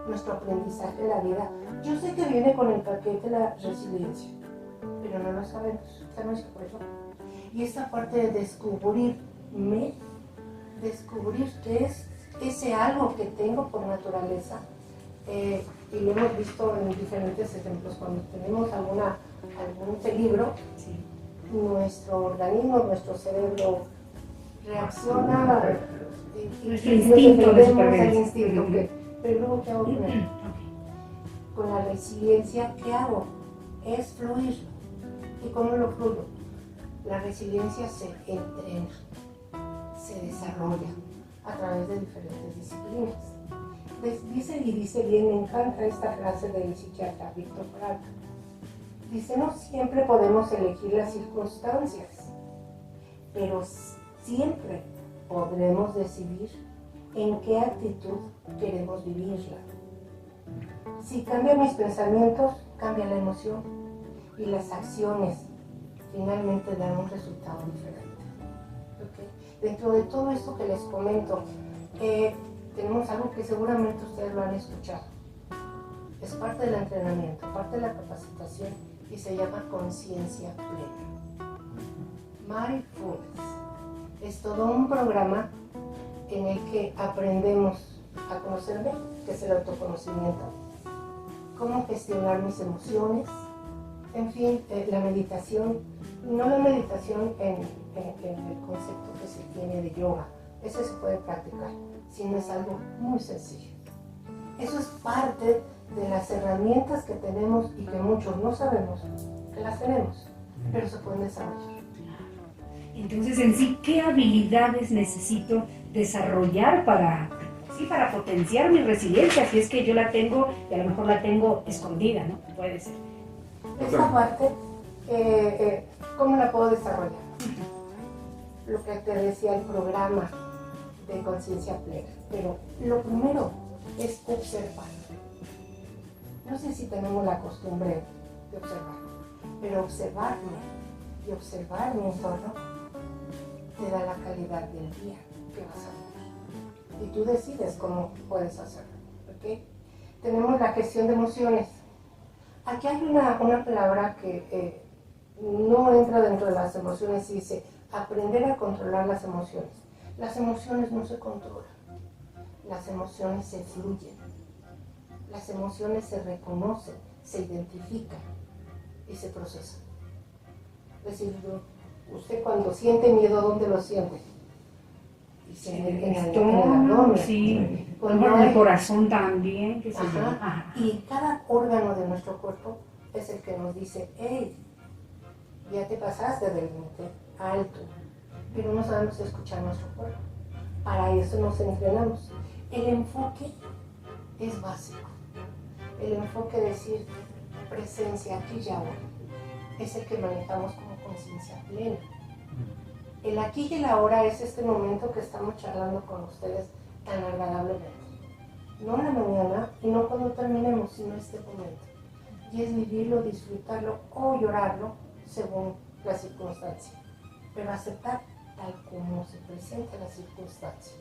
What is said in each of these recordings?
nuestro aprendizaje de la vida. Yo sé que viene con el paquete de la resiliencia, pero no lo sabemos, estamos por eso. Y esta parte de descubrir qué es ese algo que tengo por naturaleza, y lo hemos visto en diferentes ejemplos. Cuando tenemos algún peligro, sí, nuestro organismo, nuestro cerebro reacciona y instinto de supervivencia. Instinto, pero luego, ¿qué hago con él? Con la resiliencia, ¿qué hago? Es fluir. ¿Y cómo lo fluyo? La resiliencia se entrena, se desarrolla a través de diferentes disciplinas. Dice bien, me encanta esta frase del psiquiatra Víctor Frankl. Dice, no siempre podemos elegir las circunstancias, pero siempre podremos decidir en qué actitud queremos vivirla. Si cambian mis pensamientos, cambia la emoción y las acciones finalmente dan un resultado diferente. ¿Okay? Dentro de todo esto que les comento, tenemos algo que seguramente ustedes lo han escuchado. Es parte del entrenamiento, parte de la capacitación y se llama conciencia plena. Mindfulness es todo un programa en el que aprendemos a conocerme, que es el autoconocimiento, cómo gestionar mis emociones, en fin, la meditación, no la meditación en el concepto que se tiene de yoga, eso se puede practicar, sino es algo muy sencillo. Eso es parte de las herramientas que tenemos y que muchos no sabemos que las tenemos, pero se pueden desarrollar. Entonces, en sí, ¿qué habilidades necesito desarrollar para potenciar mi resiliencia? Si es que yo la tengo y a lo mejor la tengo escondida, ¿no? Puede ser. Esta parte, ¿cómo la puedo desarrollar? Lo que te decía el programa de conciencia plena, pero lo primero es observar. No sé si tenemos la costumbre de observar, pero observarme y observar mi entorno te da la calidad del día que vas a hacer. Y tú decides cómo puedes hacerlo. ¿Okay? Tenemos la gestión de emociones. Aquí hay una palabra que no entra dentro de las emociones y dice aprender a controlar las emociones. Las emociones no se controlan, las emociones se fluyen, las emociones se reconocen, se identifican y se procesan. Es decir, usted cuando siente miedo, ¿dónde lo siente? En el estómago, sí, en el corazón también. Y cada órgano de nuestro cuerpo es el que nos dice, hey, ya te pasaste del límite, alto. Pero no sabemos escuchar nuestro cuerpo. Para eso nos entrenamos. El enfoque es básico. El enfoque de decir presencia aquí y ahora es el que manejamos como conciencia plena. El aquí y el ahora es este momento que estamos charlando con ustedes tan agradablemente. No en la mañana y no cuando terminemos, sino este momento. Y es vivirlo, disfrutarlo o llorarlo según la circunstancia. Pero aceptar tal como se presenta la circunstancia.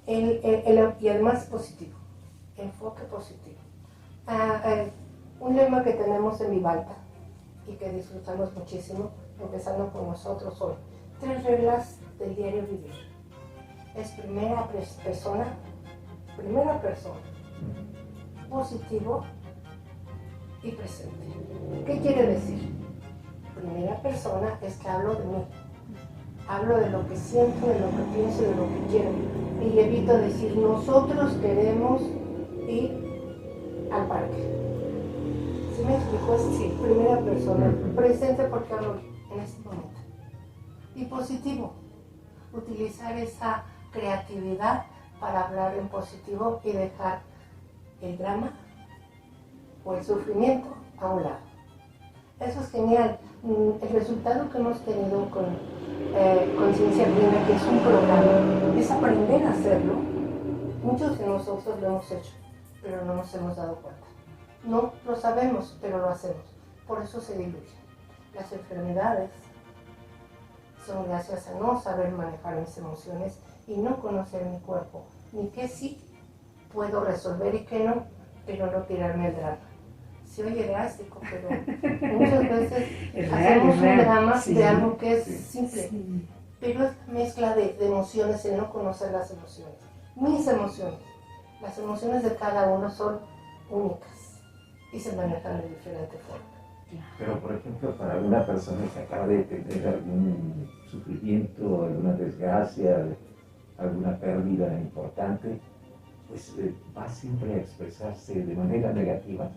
Y además positivo, enfoque positivo. Un lema que tenemos en Vivalta y que disfrutamos muchísimo, empezando con nosotros hoy. 3 reglas del diario vivir. Es primera persona, positivo y presente. ¿Qué quiere decir? Primera persona es que hablo de mí. Hablo de lo que siento, de lo que pienso, de lo que quiero. Y evito decir, nosotros queremos ir al parque. ¿Sí me explico? Sí, primera persona. Presente porque hablo en este momento. Y positivo. Utilizar esa creatividad para hablar en positivo y dejar el drama o el sufrimiento a un lado. Eso es genial. El resultado que hemos tenido con Conciencia Plena, que es un programa, es aprender a hacerlo. Muchos de nosotros lo hemos hecho, pero no nos hemos dado cuenta. No lo sabemos, pero lo hacemos. Por eso se diluye. Las enfermedades son gracias a no saber manejar mis emociones y no conocer mi cuerpo, ni qué sí puedo resolver y qué no, pero no tirarme el drama. Se oye drástico, pero muchas veces hacemos un drama de algo que es simple, pero es mezcla de emociones, el no conocer las emociones. Mis emociones, las emociones de cada uno son únicas y se manejan de diferente forma. Pero, por ejemplo, para una persona que acaba de tener algún sufrimiento, alguna desgracia, alguna pérdida importante, pues va siempre a expresarse de manera negativa.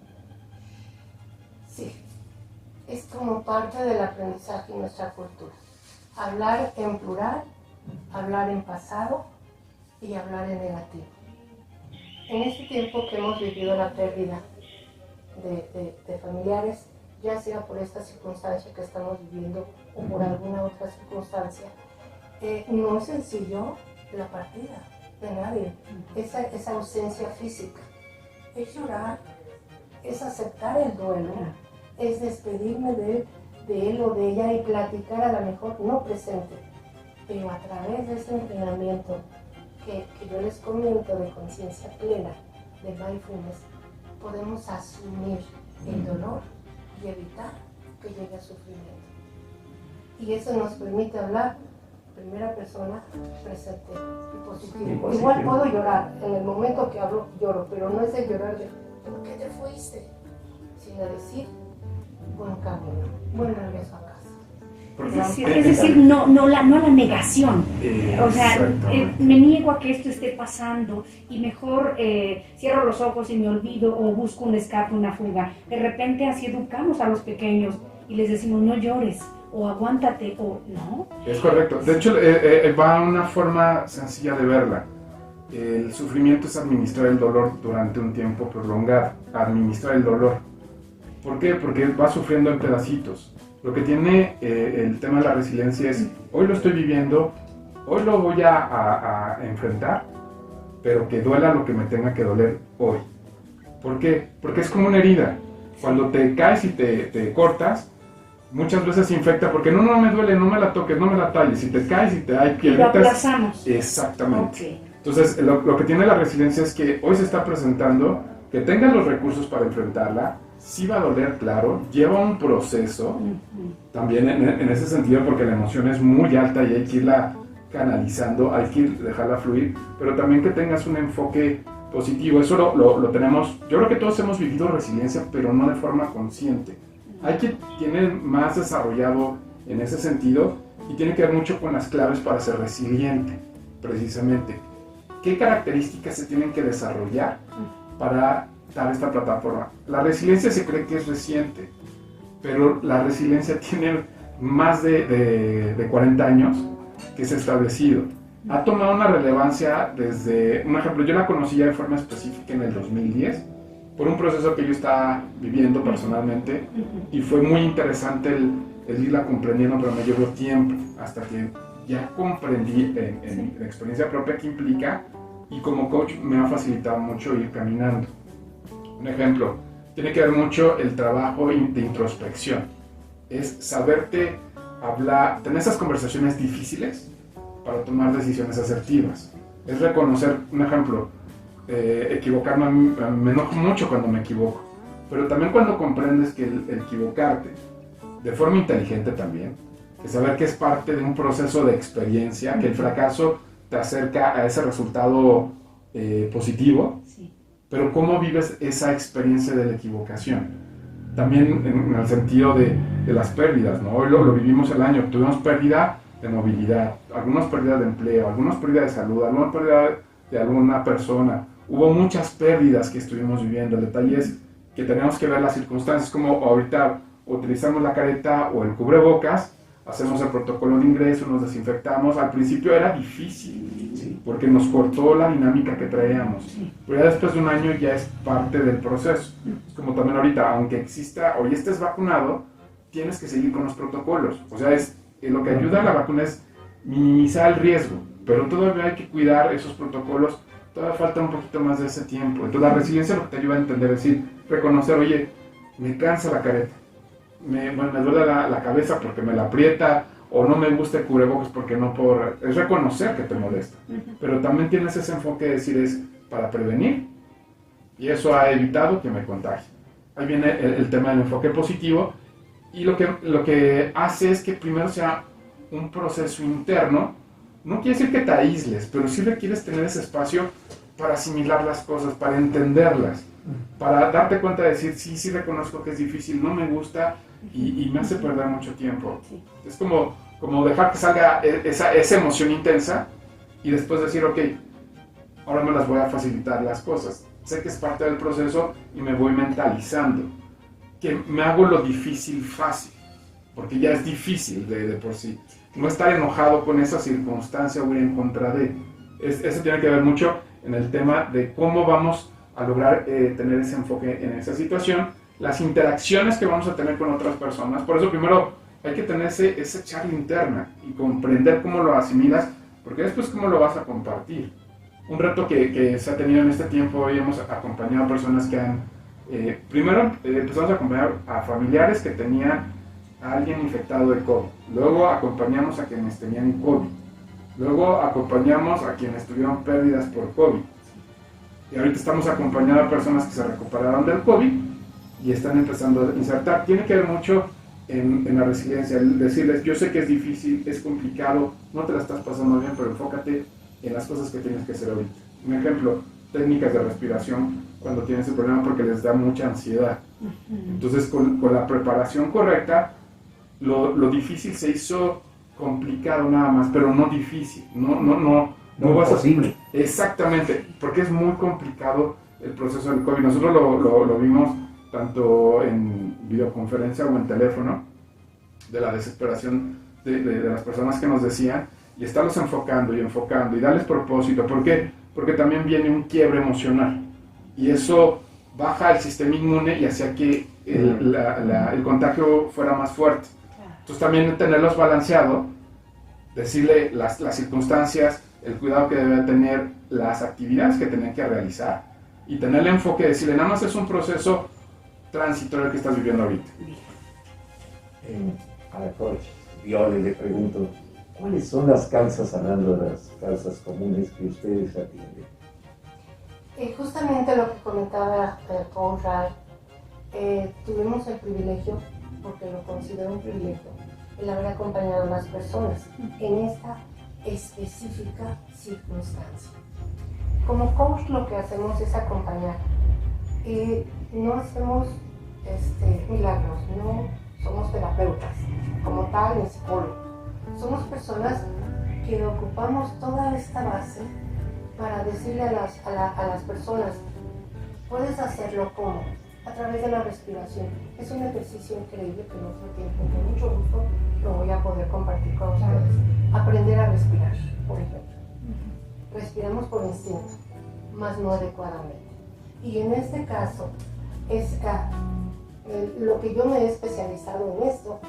Sí, es como parte del aprendizaje en nuestra cultura. Hablar en plural, hablar en pasado y hablar en negativo. En este tiempo que hemos vivido la pérdida de familiares, ya sea por esta circunstancia que estamos viviendo o por alguna otra circunstancia, no es sencillo la partida de nadie, esa ausencia física. Es llorar, es aceptar el duelo, es despedirme de él o de ella y platicar, a lo mejor no presente, pero a través de este entrenamiento que yo les comento de conciencia plena, de mindfulness, podemos asumir el dolor y evitar que llegue a sufrimiento. Y eso nos permite hablar primera persona presente y positivo. Igual puedo llorar, en el momento que hablo lloro, pero no es el llorar de ¿por qué te fuiste? Sino decir buen camino, buen regreso a casa. Es decir, no la negación. O sea, me niego a que esto esté pasando y mejor cierro los ojos y me olvido o busco un escape, una fuga. De repente así educamos a los pequeños y les decimos no llores o aguántate o no. Es correcto. De hecho, va una forma sencilla de verla. El sufrimiento es administrar el dolor durante un tiempo prolongado. Administrar el dolor. ¿Por qué? Porque va sufriendo en pedacitos. Lo que tiene el tema de la resiliencia es, hoy lo estoy viviendo, hoy lo voy a enfrentar, pero que duela lo que me tenga que doler hoy. ¿Por qué? Porque es como una herida. Cuando te caes y te cortas, muchas veces se infecta porque no me duele, no me la toques, no me la talles. Si te caes y te hay piedritas... Y lo aplazamos. Exactamente. Okay. Entonces, lo que tiene la resiliencia es que hoy se está presentando, que tengas los recursos para enfrentarla. Sí va a doler, claro, lleva un proceso, también en ese sentido, porque la emoción es muy alta y hay que irla canalizando, hay que dejarla fluir, pero también que tengas un enfoque positivo. Eso lo tenemos, yo creo que todos hemos vivido resiliencia, pero no de forma consciente. Hay que tener más desarrollado en ese sentido y tiene que ver mucho con las claves para ser resiliente, precisamente. ¿Qué características se tienen que desarrollar para dar esta plataforma? La resiliencia se cree que es reciente, pero la resiliencia tiene más de 40 años que se ha establecido. Ha tomado una relevancia desde, un ejemplo, yo la conocí ya de forma específica en el 2010, por un proceso que yo estaba viviendo personalmente, y fue muy interesante el irla comprendiendo, pero me llevó tiempo, hasta que ya comprendí en experiencia propia qué implica, y como coach me ha facilitado mucho ir caminando. Un ejemplo, tiene que ver mucho el trabajo de introspección. Es saberte hablar, tener esas conversaciones difíciles para tomar decisiones asertivas. Es reconocer, un ejemplo, equivocarme, me enojo mucho cuando me equivoco, pero también cuando comprendes que el equivocarte, de forma inteligente también, que saber que es parte de un proceso de experiencia, que el fracaso te acerca a ese resultado positivo, sí. Pero cómo vives esa experiencia de la equivocación. También en el sentido de las pérdidas, ¿no? Hoy lo vivimos el año, tuvimos pérdida de movilidad, algunas pérdidas de empleo, algunas pérdidas de salud, algunas pérdidas de alguna persona. Hubo muchas pérdidas que estuvimos viviendo. El detalle es que tenemos que ver las circunstancias, como ahorita utilizamos la careta o el cubrebocas, hacemos el protocolo de ingreso, nos desinfectamos. Al principio era difícil, ¿sí? Porque nos cortó la dinámica que traíamos. Sí. Pero ya después de un año ya es parte del proceso. Es como también ahorita, aunque exista o ya estés vacunado, tienes que seguir con los protocolos. O sea, lo que ayuda a la vacuna es minimizar el riesgo, pero todavía hay que cuidar esos protocolos. Todavía falta un poquito más de ese tiempo. Entonces la resiliencia lo que te ayuda a entender es decir, reconocer, oye, me cansa la careta. Me duele la cabeza porque me la aprieta, o no me gusta el cubrebocas porque no puedo... Es reconocer que te molesta, pero también tienes ese enfoque de decir es para prevenir y eso ha evitado que me contagie. Ahí viene el tema del enfoque positivo, y lo que hace es que primero sea un proceso interno. No quiere decir que te aísles, pero sí requieres tener ese espacio para asimilar las cosas, para entenderlas, para darte cuenta de decir, sí reconozco que es difícil, no me gusta y me hace perder mucho tiempo. Es como dejar que salga esa emoción intensa y después decir, ok, ahora me las voy a facilitar las cosas. Sé que es parte del proceso y me voy mentalizando, que me hago lo difícil fácil, porque ya es difícil de por sí. No estar enojado con esa circunstancia o ir en contra de. Eso tiene que ver mucho en el tema de cómo vamos a lograr tener ese enfoque en esa situación, las interacciones que vamos a tener con otras personas. Por eso primero hay que tener esa charla interna y comprender cómo lo asimilas, porque después cómo lo vas a compartir. Un reto que se ha tenido en este tiempo, hoy hemos acompañado a personas que han... primero empezamos a acompañar a familiares que tenían a alguien infectado de COVID. Luego acompañamos a quienes tenían COVID. Luego acompañamos a quienes tuvieron pérdidas por COVID. Y ahorita estamos acompañando a personas que se recuperaron del COVID y están empezando a insertar. Tiene que ver mucho en la resiliencia, el decirles, yo sé que es difícil, es complicado, no te la estás pasando bien, pero enfócate en las cosas que tienes que hacer ahorita. Un ejemplo, técnicas de respiración cuando tienes el problema porque les da mucha ansiedad. Entonces, con la preparación correcta, lo difícil se hizo complicado nada más, pero no difícil, no vas posible. Exactamente, porque es muy complicado el proceso del COVID. Nosotros lo vimos tanto en videoconferencia o en teléfono, de la desesperación de las personas que nos decían, y estarlos enfocando y darles propósito. ¿Por qué? Porque también viene un quiebre emocional, y eso baja el sistema inmune y hacía que el contagio fuera más fuerte. Entonces también tenerlos balanceado, decirle las circunstancias, el cuidado que debe tener, las actividades que tienen que realizar, y tener el enfoque de decirle, nada más es un proceso transitorio que estás viviendo ahorita. A la coach Viole le pregunto, ¿cuáles son las causas, hablando de las causas comunes que ustedes atienden? Justamente lo que comentaba Conrad, tuvimos el privilegio, porque lo considero un privilegio, el haber acompañado a más personas en esta específica circunstancia. Como coach lo que hacemos es acompañar. No hacemos milagros, no somos terapeutas como tal ni psicólogos. Somos personas que ocupamos toda esta base para decirle a las personas, puedes hacerlo como a través de la respiración. Es un ejercicio increíble que en otro tiempo, con mucho gusto, lo voy a poder compartir con ustedes. Aprender a respirar, por ejemplo. Respiramos por instinto, más no adecuadamente. Y en este caso, lo que yo me he especializado en esto,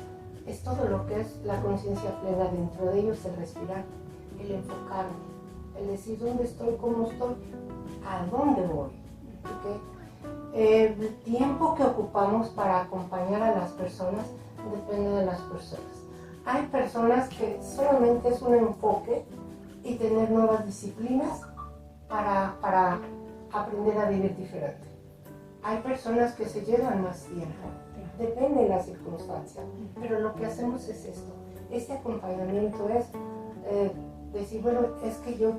es todo lo que es la conciencia plena. Dentro de ellos el respirar, el enfocarme, el decir dónde estoy, cómo estoy, a dónde voy. ¿Okay? El tiempo que ocupamos para acompañar a las personas depende de las personas. Hay personas que solamente es un enfoque y tener nuevas disciplinas para aprender a vivir diferente. Hay personas que se llevan más tiempo, depende de la circunstancia, pero lo que hacemos es esto. Este acompañamiento es decir, bueno, es que yo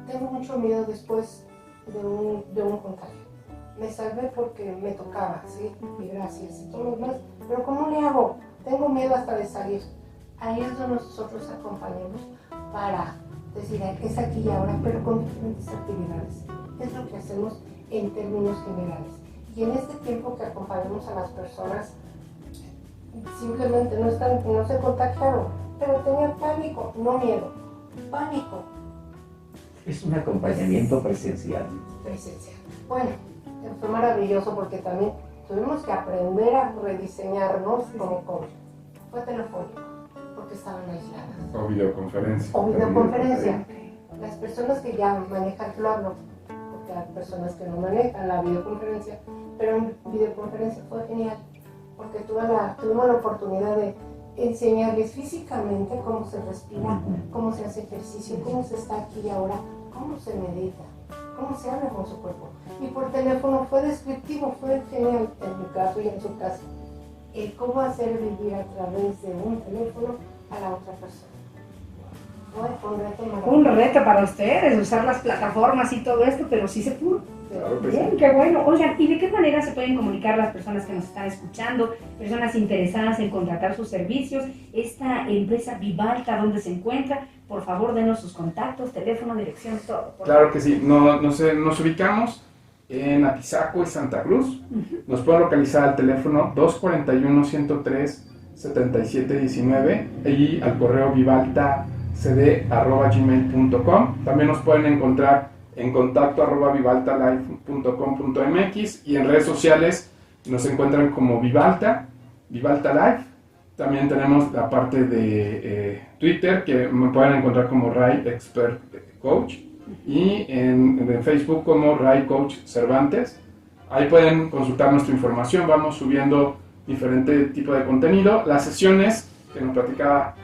tengo mucho miedo después de un contagio. Me salvé porque me tocaba, ¿sí? Y gracias y todo lo demás, pero ¿cómo le hago? Tengo miedo hasta de salir. Ahí es donde nosotros acompañamos para decir, es aquí y ahora, pero con diferentes actividades. Es lo que hacemos en términos generales. Y en este tiempo que acompañamos a las personas, simplemente no se contagiaron, pero tenían pánico, no miedo, pánico. Es un acompañamiento presencial. Bueno, fue maravilloso porque también tuvimos que aprender a rediseñarnos como coach. Fue telefónico, porque estaban aisladas. O videoconferencia. O videoconferencia. Las personas que ya manejan, lo hablo, porque hay personas que no manejan la videoconferencia, pero en videoconferencia fue genial, porque tuvimos la oportunidad de enseñarles físicamente cómo se respira, cómo se hace ejercicio, cómo se está aquí y ahora, cómo se medita, cómo se habla con su cuerpo. Y por teléfono fue descriptivo, fue genial en mi caso y en su caso. Cómo hacer vivir a través de un teléfono a la otra persona. Fue un reto maravilloso. Un reto para ustedes, usar las plataformas y todo esto, pero sí se pudo. Claro que Bien, sí. qué bueno. Oigan, ¿y de qué manera se pueden comunicar las personas que nos están escuchando, personas interesadas en contratar sus servicios? Esta empresa Vivalta, ¿dónde se encuentra? Por favor, denos sus contactos, teléfono, dirección, todo. Claro que sí. Nos ubicamos en Atizaco y Santa Cruz. Nos pueden localizar al teléfono 241-103-7719 y al correo vivaltacd@gmail.com. También nos pueden encontrar en contacto @vivaltalife.com.mx y en redes sociales nos encuentran como Vivalta Life. También tenemos la parte de Twitter, que me pueden encontrar como Ray Expert Coach, y en Facebook como Ray Coach Cervantes. Ahí pueden consultar nuestra información, vamos subiendo diferente tipo de contenido. Las sesiones que nos platicaba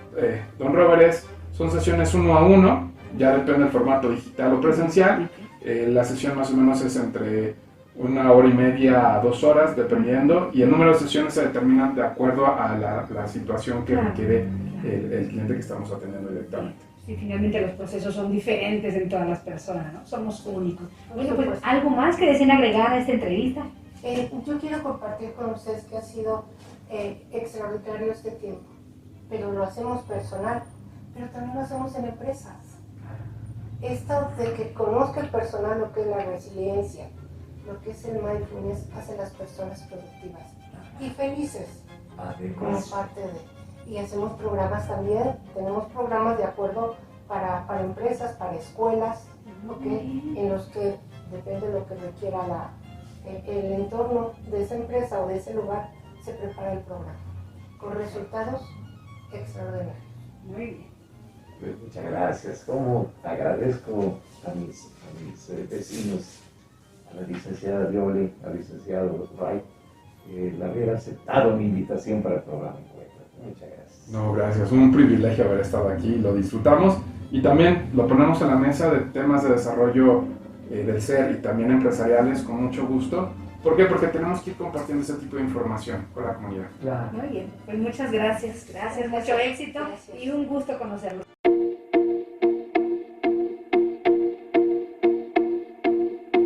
Don Robert son sesiones 1 a 1, ya depende del formato digital o presencial. La sesión más o menos es entre 1 hora y media a 2 horas, dependiendo, y el número de sesiones se determinan de acuerdo a la situación que requiere el cliente que estamos atendiendo directamente. Sí, finalmente los procesos son diferentes en todas las personas, ¿no? Somos únicos. Bueno, pues, ¿algo más que deseen agregar a esta entrevista? Yo quiero compartir con ustedes que ha sido extraordinario este tiempo, pero lo hacemos personal, pero también lo hacemos en empresas. Esto de que conozca el personal lo que es la resiliencia, lo que es el mindfulness, hace a las personas productivas y felices como parte de. Y hacemos programas también, tenemos programas de acuerdo para empresas, para escuelas, ¿okay? En los que depende de lo que requiera el entorno de esa empresa o de ese lugar, se prepara el programa con resultados extraordinarios. Muy bien. Pues muchas gracias. Como agradezco a mis vecinos, a la licenciada Viole, al licenciado Ray, el haber aceptado mi invitación para el programa Encuentro. Muchas gracias. No, gracias. Un privilegio haber estado aquí, lo disfrutamos y también lo ponemos en la mesa de temas de desarrollo del ser y también empresariales con mucho gusto. ¿Por qué? Porque tenemos que ir compartiendo ese tipo de información con la comunidad. Claro. Muy bien, pues muchas gracias. Gracias, mucho éxito y un gusto conocerlos.